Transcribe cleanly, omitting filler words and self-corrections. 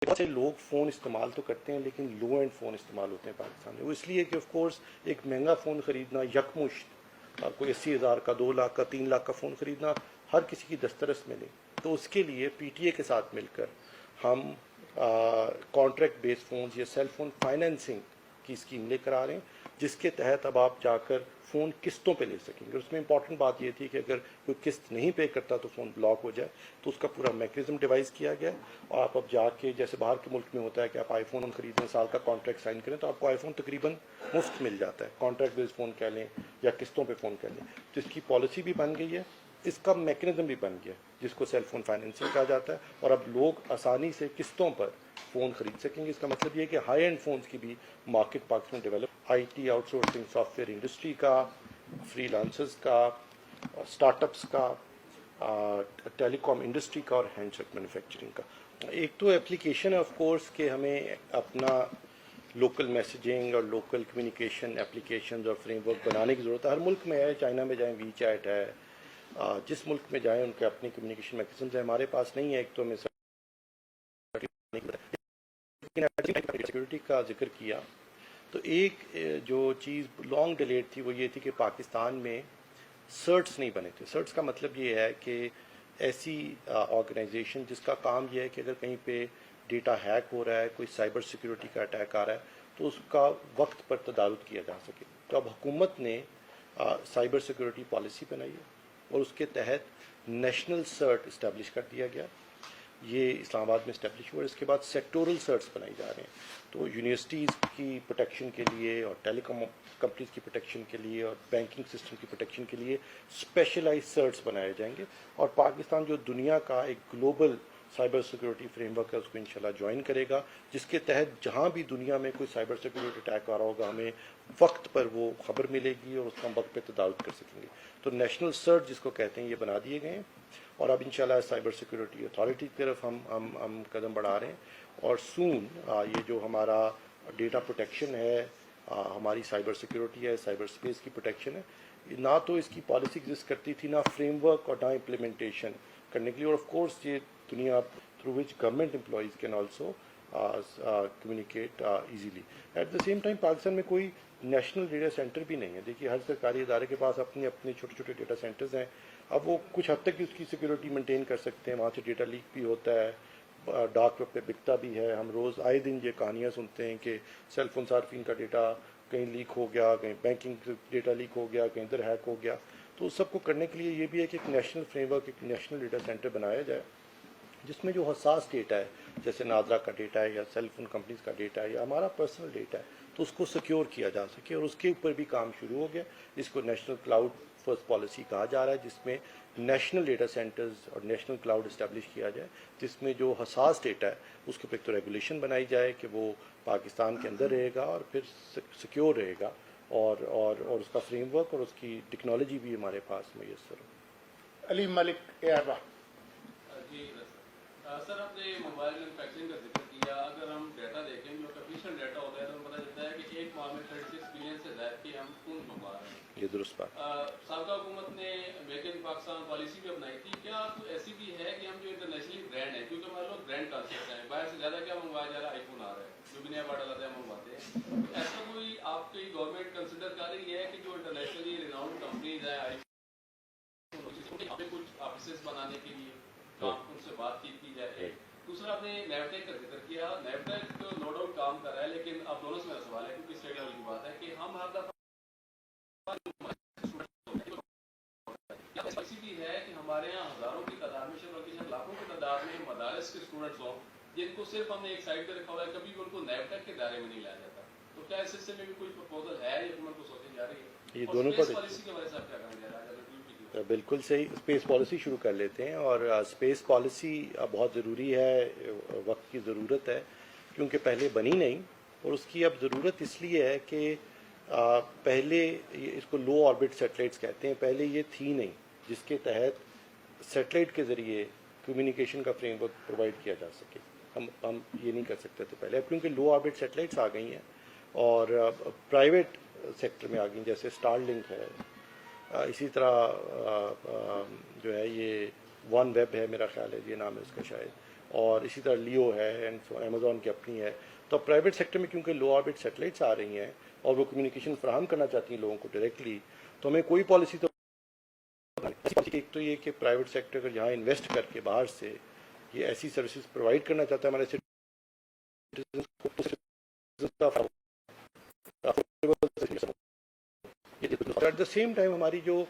بہت سے لوگ فون استعمال تو کرتے ہیں لیکن لو اینڈ فون استعمال ہوتے ہیں پاکستان میں. وہ اس لیے کہ آف کورس ایک مہنگا فون خریدنا یکمشت کوئی 80,000 کا 2 لاکھ کا 3 لاکھ کا فون خریدنا ہر کسی کی دسترس میں نہیں. تو اس کے لیے پی ٹی اے کے ساتھ مل کر ہم کانٹریکٹ بیس فونز یا سیل فون فائنینسنگ کی اسکیم لے کر آ رہے ہیں, جس کے تحت اب آپ جا کر فون قسطوں پہ لے سکیں گے. اس میں امپورٹنٹ بات یہ تھی کہ اگر کوئی قسط نہیں پے کرتا تو فون بلاک ہو جائے, تو اس کا پورا میکینزم ڈیوائز کیا گیا. اور آپ اب جا کے جیسے باہر کے ملک میں ہوتا ہے کہ آپ آئی فون خریدیں, سال کا کانٹریکٹ سائن کریں, تو آپ کو آئی فون تقریباً مفت مل جاتا ہے, کانٹریکٹ بیس فون کہہ لیں یا قسطوں پہ فون کہہ لیں. تو اس کی پالیسی بھی بن گئی ہے, اس کا میکینزم بھی بن گیا جس کو سیل فون فائنینسنگ کہا جاتا ہے, اور اب لوگ آسانی سے قسطوں پر فون خرید سکیں گے. اس کا مطلب یہ ہے کہ ہائی اینڈ فونز کی بھی مارکیٹ پاکستان میں develop, I T out sourcing soft where industry کا, فری لانسرز کا, اسٹارٹ اپس کا, ٹیلی کام انڈسٹری کا, اور ہینڈ سیٹ مینوفیکچرنگ کا. ایک تو اپلیکیشن ہے آف کورس کہ ہمیں اپنا لوکل میسیجنگ اور لوکل کمیونیکیشن اپلیکیشنز اور فریم ورک بنانے کی ضرورت ہے. ہر ملک میں ہے, چائنا میں جائیں وی چیٹ ہے, جس ملک میں جائیں ان کے اپنی کمیونیکیشن میکینزمز ہیں. ہمارے پاس نہیں ہے. ایک تو ہمیں سیکورٹی کا ذکر کیا, تو ایک جو چیز لانگ ڈیلیڈ تھی وہ یہ تھی کہ پاکستان میں سرٹس نہیں بنے تھے. سرٹس کا مطلب یہ ہے کہ ایسی آرگنائزیشن جس کا کام یہ ہے کہ اگر کہیں پہ ڈیٹا ہیک ہو رہا ہے, کوئی سائبر سیکورٹی کا اٹیک آ رہا ہے, تو اس کا وقت پر تدارک کیا جا سکے. تو اب حکومت نے سائبر سیکورٹی پالیسی بنائی ہے اور اس کے تحت نیشنل سرٹ اسٹیبلش کر دیا گیا. یہ اسلام آباد میں اسٹیبلش ہوا. اس کے بعد سیکٹورل سرٹس بنائی جا رہے ہیں. تو یونیورسٹیز کی پروٹیکشن کے لیے اور ٹیلی کام کمپنیز کی پروٹیکشن کے لیے اور بینکنگ سسٹم کی پروٹیکشن کے لیے اسپیشلائز سرٹس بنائے جائیں گے. اور پاکستان جو دنیا کا ایک global cyber security frame work ہے اس کو انشاءاللہ جوائن کرے گا, جس کے تحت جہاں بھی دنیا میں کوئی سائبر سیکورٹی اٹیک آ رہا ہوگا ہمیں وقت پر وہ خبر ملے گی اور اس کا ہم وقت پہ تدارک کر سکیں گے. تو نیشنل سرٹ جس کو کہتے ہیں یہ بنا دیے گئے ہیں, اور اب انشاءاللہ سائبر سیکورٹی اتھارٹی کی طرف ہم قدم بڑھا رہے ہیں. اور سون یہ جو ہمارا ڈیٹا پروٹیکشن ہے, ہماری سائبر سیکورٹی ہے, سائبر اسپیس کی پروٹیکشن ہے, نہ تو اس کی پالیسی ایگزسٹ کرتی تھی, نہ فریم ورک اور نہ امپلیمنٹیشن کرنے کے لیے. اور آف کورس یہ دنیا through which government employees can also communicate easily. At the same time Pakistan میں کوئی نیشنل ڈیٹا سینٹر بھی نہیں ہے. دیکھیے ہر سرکاری ادارے کے پاس اپنے چھوٹے چھوٹے ڈیٹا سینٹرز ہیں. اب وہ کچھ حد تک اس کی سیکورٹی مینٹین کر سکتے ہیں, وہاں سے ڈیٹا لیک بھی ہوتا ہے, ڈارک ویب پہ بکتا بھی ہے. ہم روز آئے دن یہ کہانیاں سنتے ہیں کہ سیل فون صارفین کا ڈیٹا کہیں لیک ہو گیا, کہیں بینکنگ ڈیٹا لیک ہو گیا, کہیں ادھر ہیک ہو گیا. تو اس سب کو کرنے کے لیے یہ بھی ہے کہ ایک نیشنل فریم ورک, ایک نیشنل ڈیٹا سینٹر بنایا جائے جس میں جو حساس ڈیٹا ہے جیسے نادرا کا ڈیٹا ہے یا سیل فون کمپنیز کا ڈیٹا ہے یا ہمارا پرسنل ڈیٹا ہے, تو اس کو سیکیور کیا جا سکے. اور اس کے اوپر بھی کام شروع ہو گیا. اس کو نیشنل کلاؤڈ فرسٹ پالیسی کہا جا رہا ہے, جس میں نیشنل ڈیٹا سینٹرز اور نیشنل کلاؤڈ اسٹیبلش کیا جائے, جس میں جو حساس ڈیٹا ہے اس کے اوپر ایک تو ریگولیشن بنائی جائے کہ وہ پاکستان کے اندر رہے گا اور پھر سیکیور رہے گا, اور اس کا فریم ورک اور اس کی ٹیکنالوجی بھی ہمارے پاس میسر ہو. علی ملک AR. جی سر, آپ نے موبائل مینوفیکچرنگ کا ذکر کیا. اگر ہم ڈیٹا دیکھیں جو آفیشیل ڈیٹا ہوتا ہے تو ہمیں پتہ چلتا ہے کہ ایک ماہ میں 36 بلین سے زائد کی ہم فون منگوا رہے ہیں. یہ درست بات. سابقہ حکومت نے میک ان پاکستان پالیسی بھی اپنائی تھی. کیا تو ایسی بھی ہے کہ ہم جو انٹرنیشنلی برانڈ ہیں, کیونکہ ہمارے لوگ برانڈ کانشیس ہیں, باہر سے زیادہ کیا منگوایا جا رہا ہے, آئی فون آ رہا ہے, جو بھی نیا ماڈل آتا ہے منگواتے ہیں. ایسا کوئی آپ کی گورنمنٹ کنسیڈر کر رہی ہے کہ جو انٹرنیشنلی ریناؤنڈ کمپنیز ہیں آئی فون کچھ آفیسز بنانے کے لیے ان سے بات چیت کی جائے. دوسرا آپ نے نیوٹیک کا ذکر کیا. نیوٹیک نو ڈاؤٹ کام کر رہا ہے, لیکن اب دونوں سے میرا سوال ہے کیونکہ اسٹیٹ لیول کی بات ہے کہ ہم ہر دفعہ ایسی بھی ہے کہ ہمارے یہاں ہزاروں کی تعداد میں بلکہ لاکھوں کی تعداد میں مدارس کے اسٹوڈنٹس ہوں جن کو صرف ہم نے ایک سائڈ پہ رکھا ہوا ہے, کبھی بھی ان کو نیوٹیک کے دائرے میں نہیں لایا جاتا. تو کیا اس سلسلے میں بھی کوئی پرپوزل ہے یا حکومت کو سوچی جا رہی ہے؟ یہ دونوں اسپیس پالیسی کی وجہ سے آپ کیا کہنا چاہ رہے ہیں؟ بالکل صحیح. اسپیس پالیسی شروع کر لیتے ہیں. اور اسپیس پالیسی بہت ضروری ہے, وقت کی ضرورت ہے, کیونکہ پہلے بنی نہیں. اور اس کی اب ضرورت اس لیے ہے کہ پہلے اس کو لو آربٹ سیٹلائٹس کہتے ہیں, پہلے یہ تھی نہیں جس کے تحت سیٹلائٹ کے ذریعے کمیونیکیشن کا فریم ورک پرووائڈ کیا جا سکے. ہم یہ نہیں کر سکتے تھے پہلے. اب کیونکہ لو آربٹ سیٹلائٹس آ گئی ہیں اور پرائیویٹ سیکٹر میں آ گئی, جیسے اسٹار لنک ہے, اسی طرح جو ہے یہ ون ویب ہے, میرا خیال ہے یہ نام ہے اس کا شاید, اور اسی طرح لیو ہے اینڈ امیزون کی اپنی ہے. تو اب پرائیویٹ سیکٹر میں کیونکہ لو آربٹ سیٹلائٹس آ رہی ہیں اور وہ کمیونیکیشن فراہم کرنا چاہتی ہیں لوگوں کو ڈائریکٹلی, تو ہمیں کوئی پالیسی تو ایک تو یہ کہ پرائیویٹ سیکٹر اگر یہاں انویسٹ کر کے باہر سے یہ ایسی سروسز پرووائڈ کرنا چاہتا ہے ہمارے ایٹ دا سیم ٹائم ہماری جو